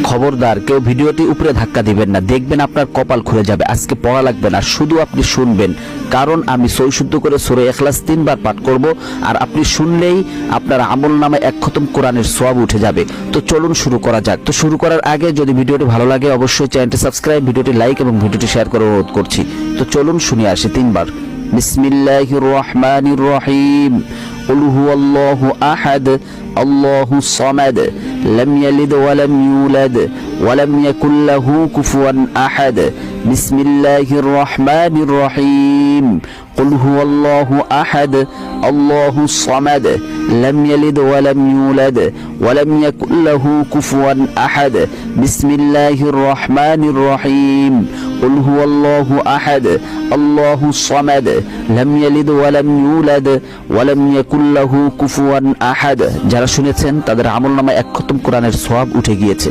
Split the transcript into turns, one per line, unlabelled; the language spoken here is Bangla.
খবরদার কেউ ভিডিওটি উপরে ধাক্কা দিবেন না, দেখবেন আপনার কপাল খুলে যাবে। আজকে পড়া লাগবে না, শুধু আপনি শুনবেন, কারণ আমি সই শুদ্ধ করে সূরা ইখলাস 3 বার পাঠ করব, আর আপনি শুনলেই আপনার আমলনামায় 1 খতম কোরআনের সওয়াব উঠে যাবে। তো চলুন শুরু করা যাক। তো শুরু করার আগে যদি ভিডিওটি ভালো লাগে অবশ্যই চ্যানেলটি সাবস্ক্রাইব, ভিডিওটি লাইক এবং ভিডিওটি শেয়ার করার অনুরোধ করছি। তো চলুন শুনে আসি 3 বার। বিসমিল্লাহির রহমানির রহিম। قل هو الله أحد الله الصمد لم يلد ولم يولد ولم يكن له كفوا أحد بسم الله الرحمن الرحيم قل هو الله أحد الله الصمد لم يلد ولم يولد ولم يكن له كفوا أحد بسم الله الرحمن الرحيم قل هو الله أحد الله الصمد لم يلد ولم يولد ولم يكن له কুফুয়ান আহাদ। যারা শুনেছেন তাদের আমলনামায় 1 খতম কোরআনের সওয়াব উঠে গিয়েছে।